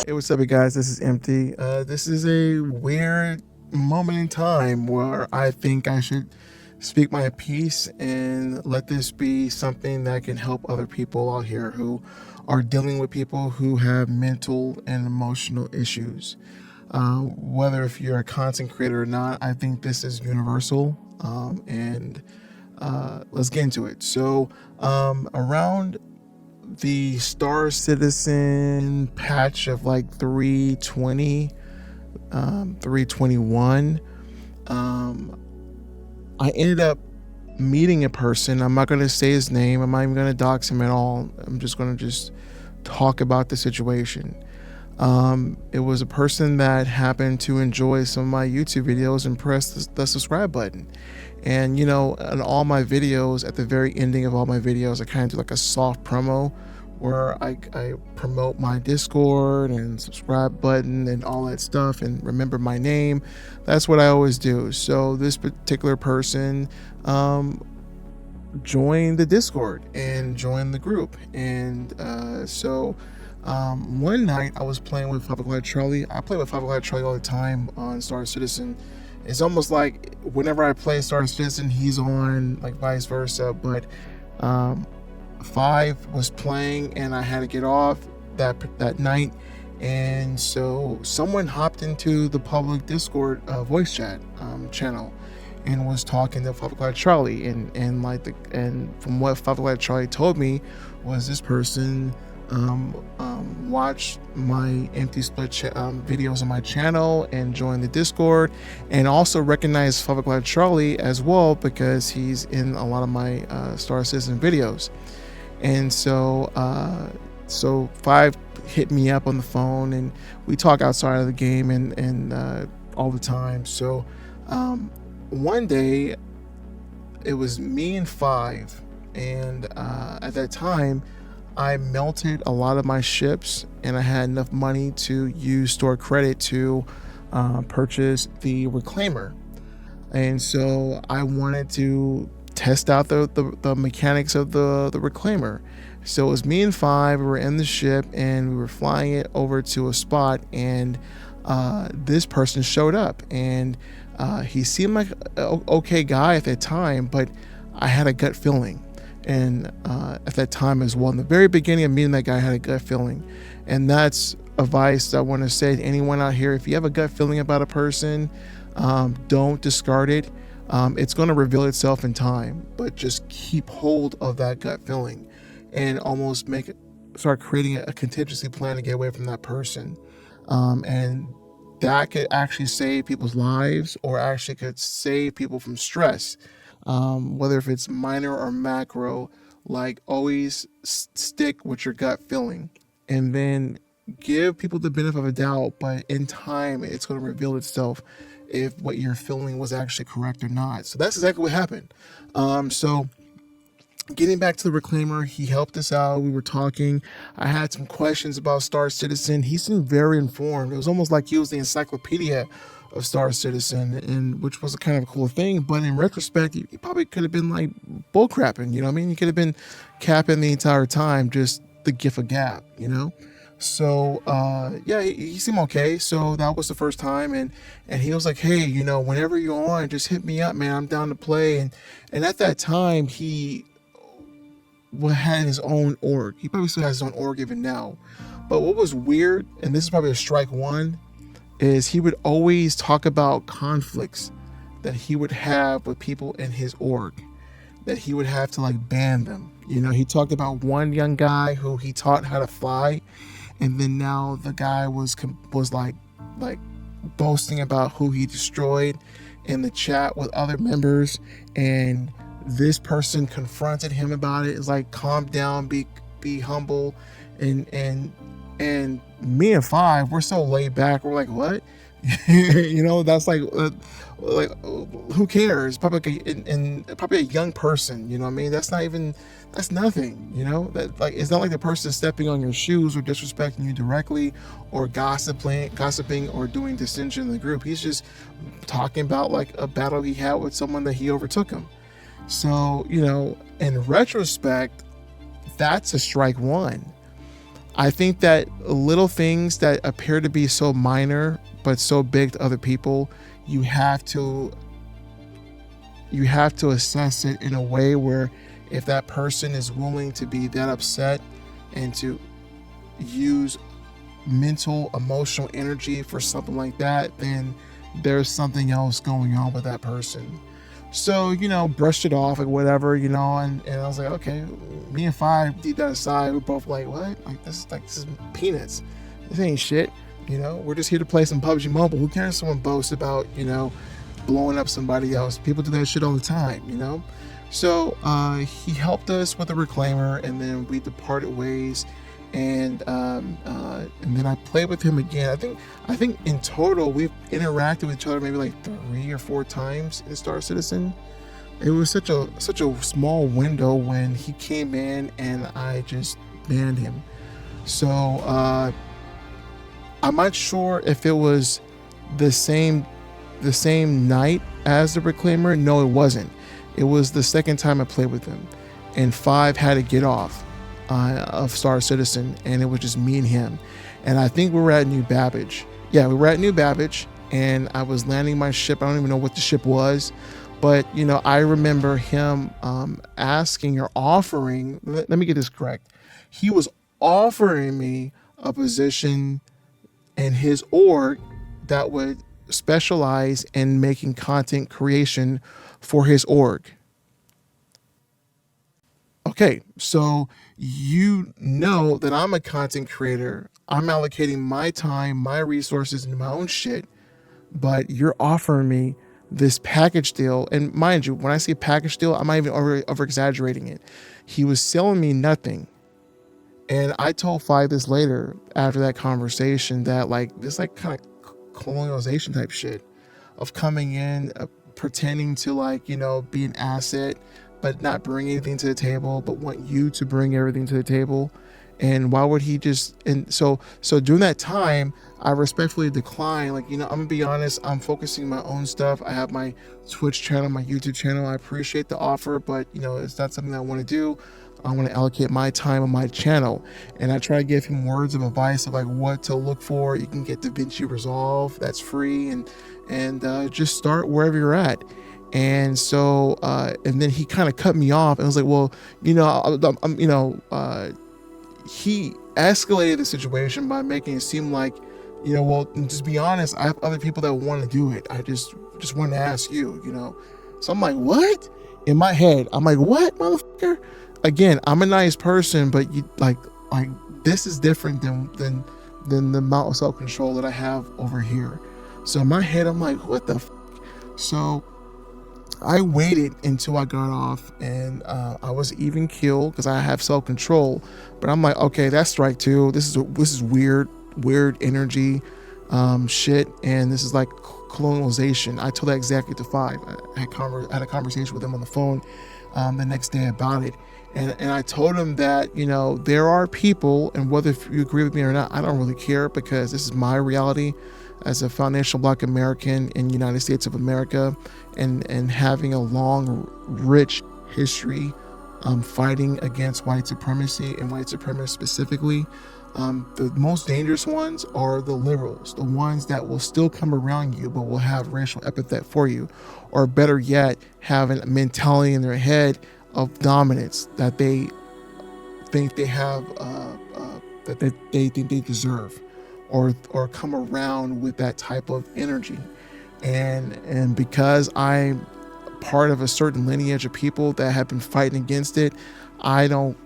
Hey, what's up, you guys? This is Empty. This is a weird moment in time where I think I should speak my piece and let this be something that can help other people out here who are dealing with people who have mental and emotional issues. Whether if you're a content creator or not, I think this is universal. And let's get into it. So, around the Star Citizen patch of like 320, 321, I ended up meeting a person. I'm not going to say his name. I'm not even going to dox him at all. I'm just going to just talk about the situation. It was a person that happened to enjoy some of my YouTube videos and press the subscribe button. And in all my videos, at the very ending of all my videos, I kind of do like a soft promo where I promote my Discord and subscribe button and all that stuff and remember my name. That's what I always do. So this particular person joined the Discord and joined the group. And one night I was playing with Five Charlie. I play with Five Charlie all the time on Star Citizen. It's almost like whenever I play Star Citizen, he's on, like vice versa. But Five was playing and I had to get off that night. And so someone hopped into the public Discord voice chat channel and was talking to Five Charlie. And from what Five Charlie told me was this person watched my Empty Split videos on my channel and joined the Discord, and also recognized Five Charlie as well because he's in a lot of my Star Citizen videos. And so Five hit me up on the phone and we talk outside of the game and all the time. So one day it was me and Five, and at that time I melted a lot of my ships and I had enough money to use store credit to purchase the Reclaimer. And so I wanted to test out the mechanics of the Reclaimer. So it was me and Five, we were in the ship and we were flying it over to a spot, and this person showed up, and he seemed like an okay guy at that time, but I had a gut feeling. And at that time as well, in the very beginning of meeting that guy, I had a gut feeling. And that's advice I want to say to anyone out here. If you have a gut feeling about a person, don't discard it. It's going to reveal itself in time, but just keep hold of that gut feeling and almost start creating a contingency plan to get away from that person. And that could actually save people's lives, or actually could save people from stress. Whether if it's minor or macro, like always stick with your gut feeling and then give people the benefit of a doubt, but in time it's going to reveal itself if what you're feeling was actually correct or not. So that's exactly what happened. So getting back to the Reclaimer, he helped us out. We were talking. I had some questions about Star Citizen. He seemed very informed. It was almost like he was the encyclopedia of Star Citizen, and which was a kind of a cool thing. But in retrospect, he probably could have been like bullcrapping. You know what I mean? He could have been capping the entire time, just the gift of gab. So yeah, he seemed okay. So that was the first time, and he was like, hey, whenever you're on, just hit me up, man. I'm down to play. And at that time, he had his own org. He probably still has his own org even now. But what was weird, and this is probably a strike one, is he would always talk about conflicts that he would have with people in his org, that he would have to like ban them. He talked about one young guy who he taught how to fly, and then now the guy was like boasting about who he destroyed in the chat with other members, and this person confronted him about it. It's like, calm down, be humble, and me and Five, we're so laid back. We're like, what? That's like who cares? Probably probably a young person. You know what I mean? That's nothing. That, like, it's not like the person stepping on your shoes or disrespecting you directly or gossiping or doing dissension in the group. He's just talking about like a battle he had with someone that he overtook him. So in retrospect, that's a strike one. I think that little things that appear to be so minor but so big to other people, you have to you have to assess it in a way where if that person is willing to be that upset and to use mental emotional energy for something like that, then there's something else going on with that person. So, brushed it off, like whatever, and I was like, okay, me and Five deep down inside, we're both like, what? This is peanuts. This ain't shit. We're just here to play some PUBG Mobile. Who cares if someone boasts about, blowing up somebody else? People do that shit all the time. So he helped us with the reclaimer, and then we departed ways. And then I played with him again. I think in total we've interacted with each other maybe like 3 or 4 times in Star Citizen. It was such a small window when he came in and I just banned him. So I'm not sure if it was the same night as the reclaimer. No, it wasn't. It was the second time I played with him, and Five had to get off of Star Citizen, and it was just me and him. And I think we were at New Babbage. Yeah, we were at New Babbage, and I was landing my ship. I don't even know what the ship was, but I remember him asking or offering. Let me get this correct. He was offering me a position in his org that would specialize in making content creation for his org. Okay, so that I'm a content creator. I'm allocating my time, my resources into my own shit, but you're offering me this package deal. And mind you, when I say package deal, I'm not even over exaggerating it. He was selling me nothing. And I told Five this later after that conversation that this kind of colonialization type shit of coming in, pretending to be an asset, but not bring anything to the table, but want you to bring everything to the table. And why would he just? And so during that time, I respectfully declined. I'm gonna be honest. I'm focusing my own stuff. I have my Twitch channel, my YouTube channel. I appreciate the offer, but it's not something I want to do. I want to allocate my time on my channel, and I try to give him words of advice of what to look for. You can get DaVinci Resolve, that's free, and just start wherever you're at. And so, and then he kind of cut me off and was like, well, he escalated the situation by making it seem like, well, just be honest, I have other people that want to do it. I just want to ask you, So I'm like, what? In my head, I'm like, what, motherfucker? Again, I'm a nice person, but you like this is different than the amount of self-control that I have over here. So in my head, I'm like, what the f-? So I waited until I got off, and I was even killed because I have self-control. But I'm like, okay, that's strike 2. This is weird energy shit, and this is like colonialization. I told that exactly to Five. I had a conversation with him on the phone the next day about it. And I told him that, there are people, and whether if you agree with me or not, I don't really care, because this is my reality as a foundational Black American in the United States of America, and having a long, rich history fighting against white supremacy, and white supremacists specifically. The most dangerous ones are the liberals, the ones that will still come around you but will have racial epithet for you, or better yet, have a mentality in their head of dominance that they think they have, that they think they deserve, or come around with that type of energy. And because I'm part of a certain lineage of people that have been fighting against it, I don't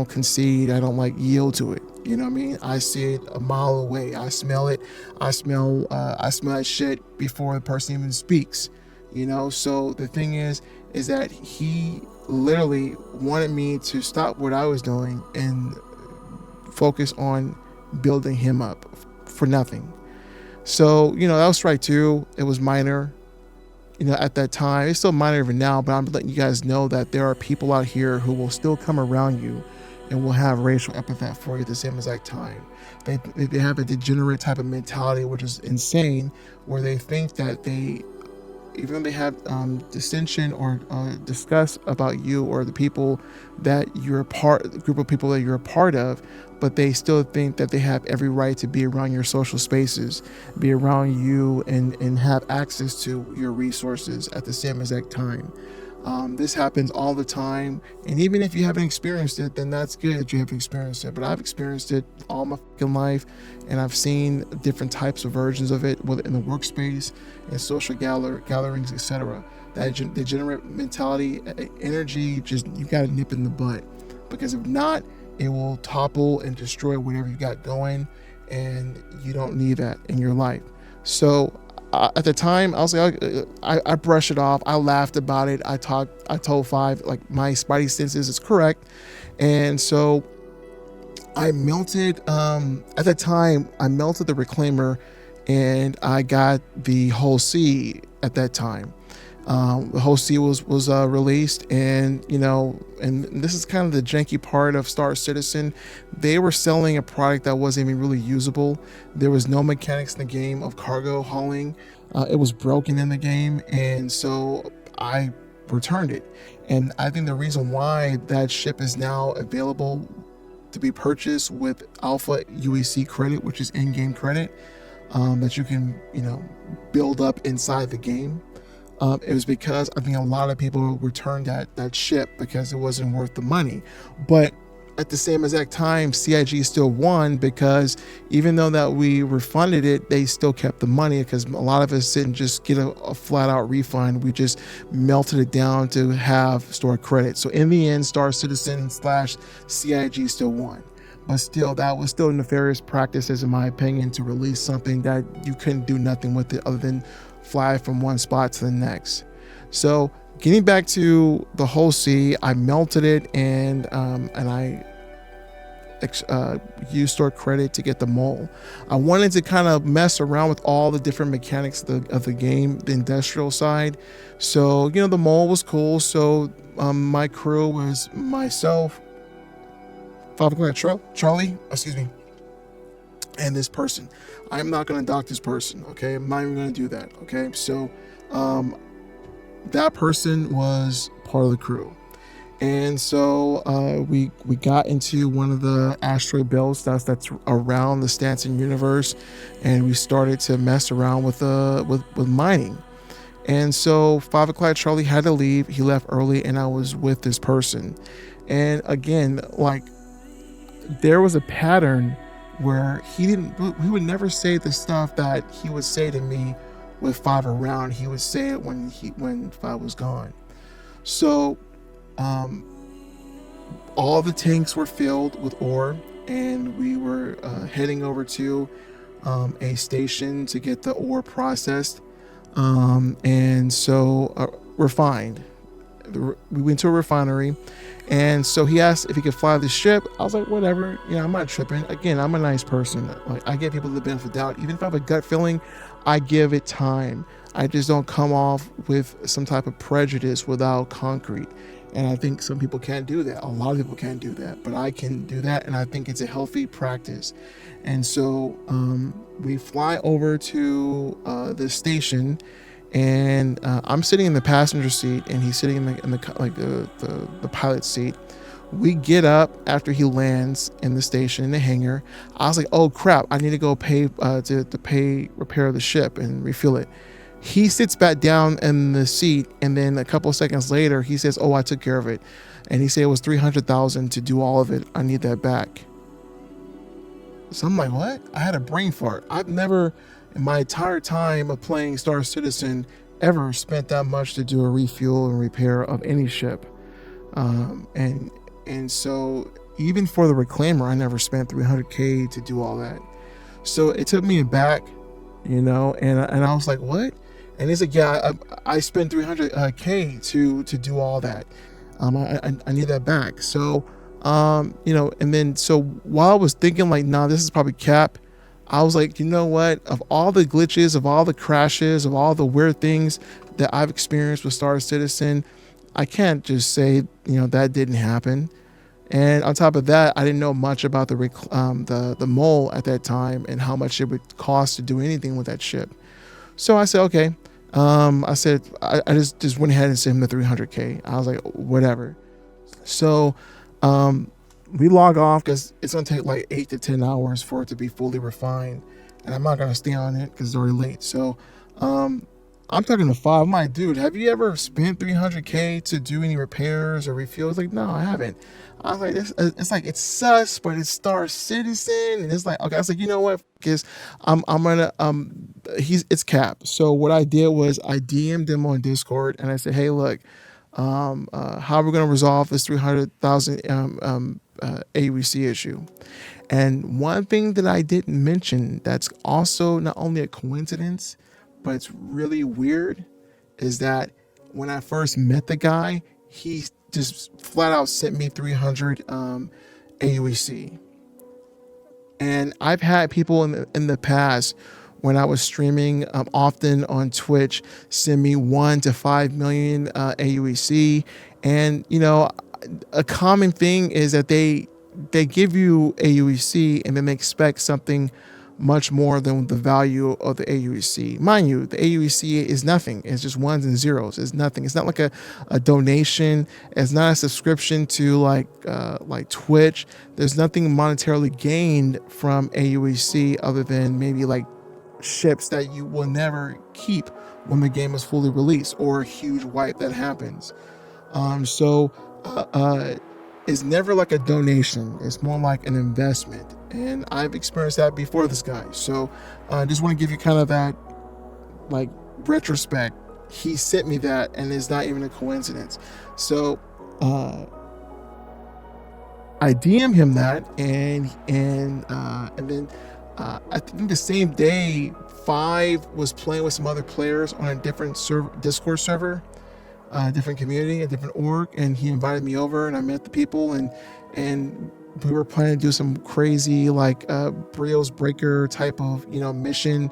concede. I don't yield to it. You know what I mean? I see it a mile away. I smell it. I smell that shit before the person even speaks. So the thing is that he literally wanted me to stop what I was doing and focus on building him up for nothing. So, that was strike 2. It was minor, at that time. It's still minor even now, but I'm letting you guys know that there are people out here who will still come around you and will have racial epithet for you at the same exact time. They have a degenerate type of mentality, which is insane, where they think that they even though they have dissension or discuss about you or the people that you're a part, the group of people that you're a part of, but they still think that they have every right to be around your social spaces, be around you, and have access to your resources at the same exact time. This happens all the time, and even if you haven't experienced it, then that's good that you haven't experienced it. But I've experienced it all my fucking life, and I've seen different types of versions of it, whether in the workspace, and social gatherings, etc. That degenerate mentality, energy, just you got to nip in the butt, because if not, it will topple and destroy whatever you got going, and you don't need that in your life. So at the time, I was like, I brushed it off. I laughed about it. I told Five like my spidey senses is correct, and so I melted. At the time, I melted the reclaimer, and I got the whole C at that time. The whole C was released, and and this is kind of the janky part of Star Citizen. They were selling a product that wasn't even really usable. There was no mechanics in the game of cargo hauling. It was broken in the game, and so I returned it. And I think the reason why that ship is now available to be purchased with Alpha UEC credit, which is in-game credit, that you can build up inside the game. It was because I think a lot of people returned that ship because it wasn't worth the money. But at the same exact time, CIG still won, because even though that we refunded it, they still kept the money, because a lot of us didn't just get a flat out refund. We just melted it down to have store credit. So in the end, Star Citizen / CIG still won. But still, that was still nefarious practices, in my opinion, to release something that you couldn't do nothing with it other than fly from one spot to the next. So getting back to the whole C, I melted it, and I used store credit to get the mole. I wanted to kind of mess around with all the different mechanics of the game, the industrial side. So the mole was cool. So my crew was myself, Charlie, excuse me, and this person. I'm not going to dock this person, okay? I'm not even going to do that, okay? So that person was part of the crew. And so we got into one of the asteroid belts that's around the Stanton universe, and we started to mess around with mining. And so 5 o'clock Charlie had to leave. He left early, and I was with this person. And again, like, there was a pattern where he would never say the stuff that he would say to me with Five around. He would say it when Five was gone. So all the tanks were filled with ore, and we were heading over to a station to get the ore processed, and so refined. We went to a refinery, and so he asked if he could fly the ship. I was like, whatever, I'm not tripping. Again, I'm a nice person. Like, I give people the benefit of the doubt. Even if I have a gut feeling, I give it time. I just don't come off with some type of prejudice without concrete. And I think some people can't do that. A lot of people can't do that, but I can do that, and I think it's a healthy practice. And so we fly over to the station, and I'm sitting in the passenger seat, and he's sitting in the pilot seat. We get up after he lands in the station in the hangar. I was like, oh crap, I need to go pay to pay repair the ship and refuel it. He sits back down in the seat, and then a couple of seconds later, he says, oh, I took care of it. And he said it was $300,000 to do all of it. I need that back. So I'm like, what? I had a brain fart. I've never, in my entire time of playing Star Citizen, ever spent that much to do a refuel and repair of any ship. And so even for the Reclaimer, I never spent $300K to do all that. So it took me aback, and I was like, what? And he's like, yeah, I spent $300K to do all that. I need that back. So, and then so while I was thinking like, nah, this is probably cap, I was like, you know what? Of all the glitches, of all the crashes, of all the weird things that I've experienced with Star Citizen, I can't just say, that didn't happen. And on top of that, I didn't know much about the mole at that time and how much it would cost to do anything with that ship. So I said, okay, I said I just went ahead and sent him the 300K. I was like, whatever. So we log off because it's gonna take like 8 to 10 hours for it to be fully refined, and I'm not gonna stay on it because it's already late. So I'm talking to Five. I'm like, dude, have you ever spent 300K to do any repairs or refills? Like, no, I haven't. I was like, it's like it's sus, but it's Star Citizen, and it's like, okay. I was like, you know what? Because I'm gonna it's Cap. So what I did was I DM'd him on Discord, and I said, hey, look, how are we gonna resolve this 300,000 AUC issue? And one thing that I didn't mention that's also not only a coincidence, but it's really weird, is that when I first met the guy, he just flat out sent me 300 AUEC. And I've had people in the past when I was streaming often on Twitch send me 1 to 5 million AUEC. And you know, a common thing is that they give you AUEC and then they expect something much more than the value of the AUEC. Mind you, the AUEC is nothing. It's just ones and zeros. It's nothing. It's not like a donation. It's not a subscription to like Twitch. There's nothing monetarily gained from AUEC other than maybe like ships that you will never keep when the game is fully released or a huge wipe that happens. So it's never like a donation. It's more like an investment. And I've experienced that before this guy. So I just want to give you kind of that like retrospect. He sent me that and it's not even a coincidence. So I DM him that and then I think the same day Five was playing with some other players on a different Discord server, a different community, a different org, and he invited me over and I met the people and we were planning to do some crazy like Brios Breaker type of mission,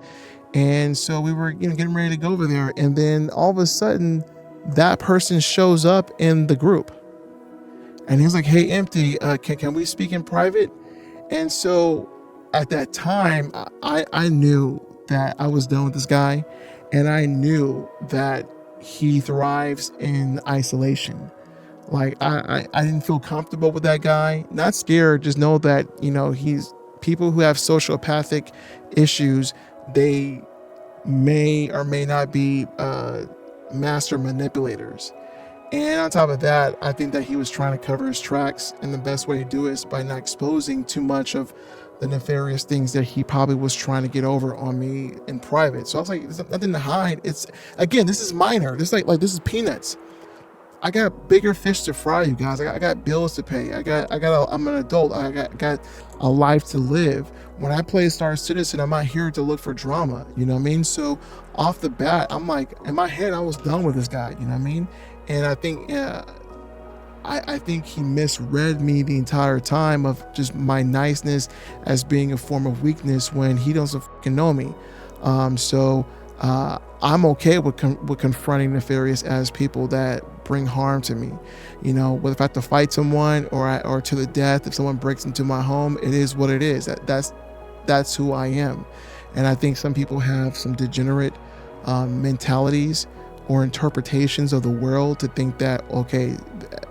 and so we were getting ready to go over there, and then all of a sudden that person shows up in the group and he's like, hey Empty, can we speak in private? And so at that time I knew that I was done with this guy, and I knew that he thrives in isolation. Like I didn't feel comfortable with that guy. Not scared, just know that he's people who have sociopathic issues. They may or may not be master manipulators. And on top of that, I think that he was trying to cover his tracks, and the best way to do it is by not exposing too much of the nefarious things that he probably was trying to get over on me in private. So I was like, there's nothing to hide. It's, again, this is minor. This like this is peanuts. I got bigger fish to fry, you guys. I got bills to pay. I'm an adult. I got a life to live. When I play Star Citizen, I'm not here to look for drama. You know what I mean? So off the bat, I'm like, in my head, I was done with this guy. You know what I mean? And I think, I think he misread me the entire time of just my niceness as being a form of weakness when he doesn't fucking know me. I'm okay with confronting nefarious as people that bring harm to me. Whether if I have to fight someone or to the death, if someone breaks into my home, it is what it is. That's who I am. And I think some people have some degenerate mentalities or interpretations of the world to think that, okay,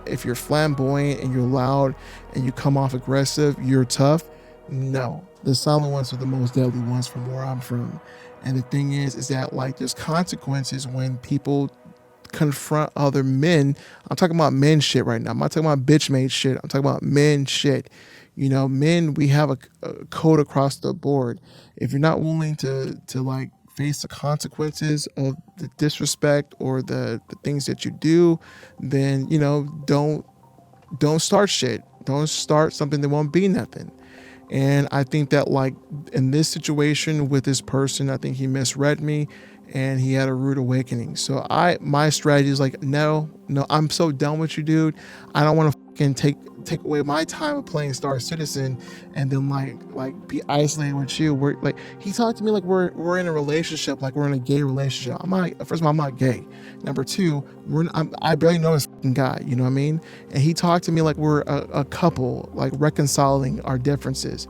if you're flamboyant and you're loud and you come off aggressive, you're tough. No, the silent ones are the most deadly ones from where I'm from. And the thing is that like there's consequences when people confront other men. I'm talking about men shit right now. I'm not talking about bitch made shit. I'm talking about men shit. Men, we have a code across the board. If you're not willing to like face the consequences of the disrespect or the things that you do, then don't start shit. Don't start something that won't be nothing. And I think that like in this situation with this person, I think he misread me and he had a rude awakening. So my strategy is like, no, I'm so done with you, dude. I don't want to fucking take away my time of playing Star Citizen and then like be isolated with you. We're like, he talked to me like we're in a relationship, like we're in a gay relationship. I'm not, first of all, I'm not gay. Number two, I barely know this fucking guy, you know what I mean? And he talked to me like we're a couple, like reconciling our differences.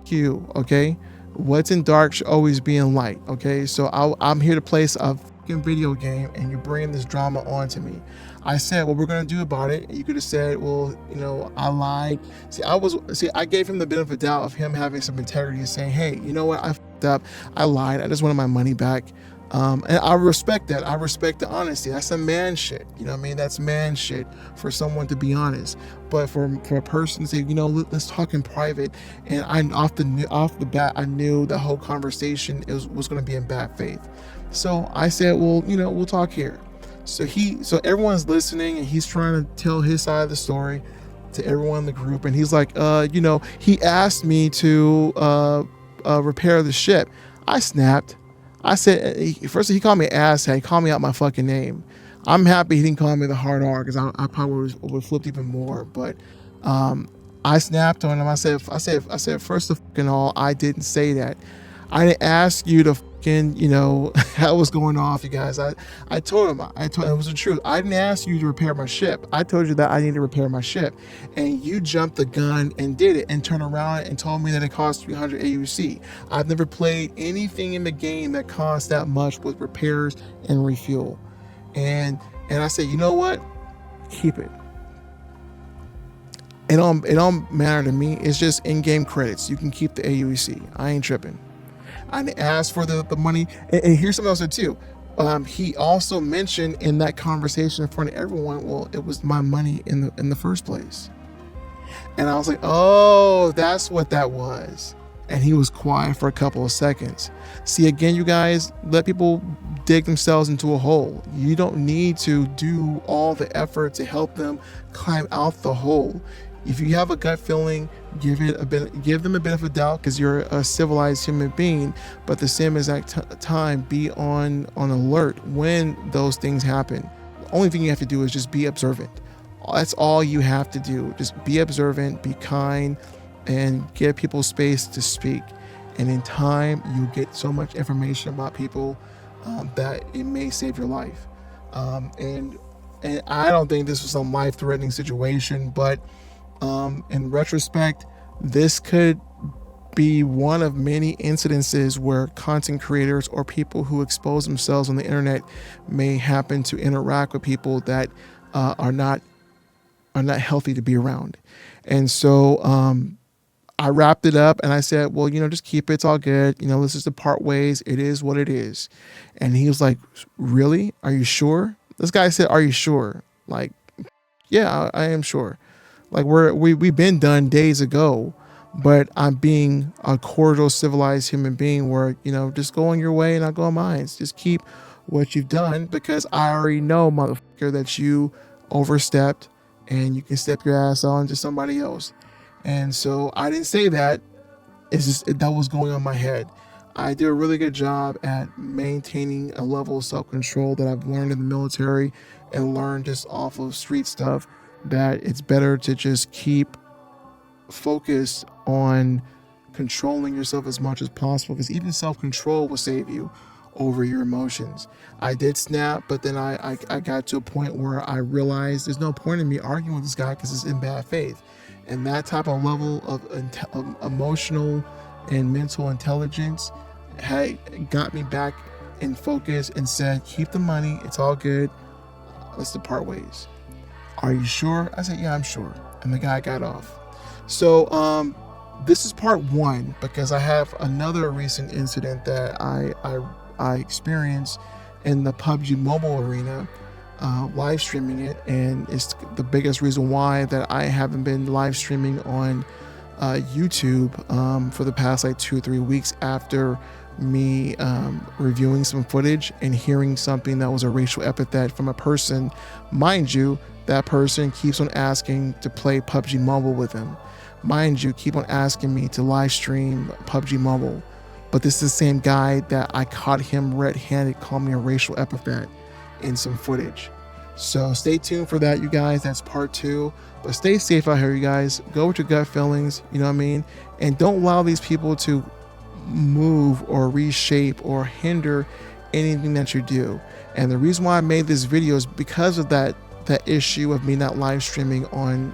F you, okay? What's in dark should always be in light, okay? So I'm here to place a fucking video game and you're bringing this drama onto me. I said, what we're gonna do about it. You could have said, well, I lied. I gave him the benefit of the doubt of him having some integrity and saying, hey, you know what, I fucked up. I lied. I just wanted my money back. And I respect that. I respect the honesty. That's a man shit. You know what I mean? That's man shit for someone to be honest. But for a person to say, let's talk in private, and off the bat, I knew the whole conversation was going to be in bad faith. So I said, well, we'll talk here. So everyone's listening, and he's trying to tell his side of the story to everyone in the group, and he's like, he asked me to repair the ship. I snapped. I said, first he called me asshat. He called me out my fucking name. I'm happy he didn't call me the hard R, because I probably would have flipped even more. But I snapped on him. I said, first of fucking all, I didn't say that. I didn't ask you to fucking, how was going off, you guys. I told him it was the truth. I didn't ask you to repair my ship. I told you that I need to repair my ship, and you jumped the gun and did it, and turned around and told me that it cost 300 AUC. I've never played anything in the game that costs that much with repairs and refuel. And I said, you know what? Keep it. It don't matter to me. It's just in-game credits. You can keep the AUC. I ain't tripping. I didn't ask for the money. And here's something else too. He also mentioned in that conversation in front of everyone, well, it was my money in the first place. And I was like, oh, that's what that was. And he was quiet for a couple of seconds. See, again, you guys, let people dig themselves into a hole. You don't need to do all the effort to help them climb out the hole. If you have a gut feeling, give them a benefit of the doubt, because you're a civilized human being. But at the same exact time, be on alert when those things happen. The only thing you have to do is just be observant. That's all you have to do. Just be observant, be kind, and give people space to speak. And in time, you get so much information about people that it may save your life. And I don't think this was some life-threatening situation, but in retrospect, this could be one of many incidences where content creators or people who expose themselves on the internet may happen to interact with people that are not healthy to be around. And so I wrapped it up and I said, well, just keep it. It's all good. Let's just part ways. It is what it is. And he was like, really? Are you sure? This guy said, are you sure? Like, yeah, I am sure. Like we've been done days ago, but I'm being a cordial, civilized human being where, just go on your way and I'll go on mine. Just keep what you've done, because I already know, motherfucker, that you overstepped and you can step your ass on to somebody else. And so I didn't say that. It's just that was going on in my head. I did a really good job at maintaining a level of self-control that I've learned in the military and learned just off of street stuff, that it's better to just keep focused on controlling yourself as much as possible, because even self-control will save you over your emotions. I did snap, but then I got to a point where I realized there's no point in me arguing with this guy because it's in bad faith. And that type of level of emotional and mental intelligence got me back in focus and said, keep the money, it's all good, let's depart ways. Are you sure? I said, yeah, I'm sure. And the guy got off. So this is part one, because I have another recent incident that I experienced in the PUBG Mobile arena, live streaming it, and it's the biggest reason why that I haven't been live streaming on YouTube for the past 2 or 3 weeks after me reviewing some footage and hearing something that was a racial epithet from a person. Mind you, that person keeps on asking to play PUBG Mobile with him. Mind you, keep on asking me to live stream PUBG Mobile. But this is the same guy that I caught him red-handed call me a racial epithet in some footage. So stay tuned for that, you guys. That's part 2. But stay safe out here, you guys. Go with your gut feelings, you know what I mean? And don't allow these people to move or reshape or hinder anything that you do. And the reason why I made this video is because of that issue of me not live streaming on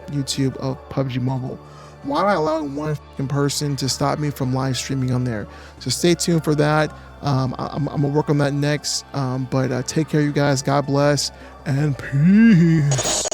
YouTube of PUBG Mobile. Why am I allowing one fucking person to stop me from live streaming on there? So stay tuned for that. I'm gonna work on that next. But take care, you guys. God bless and peace.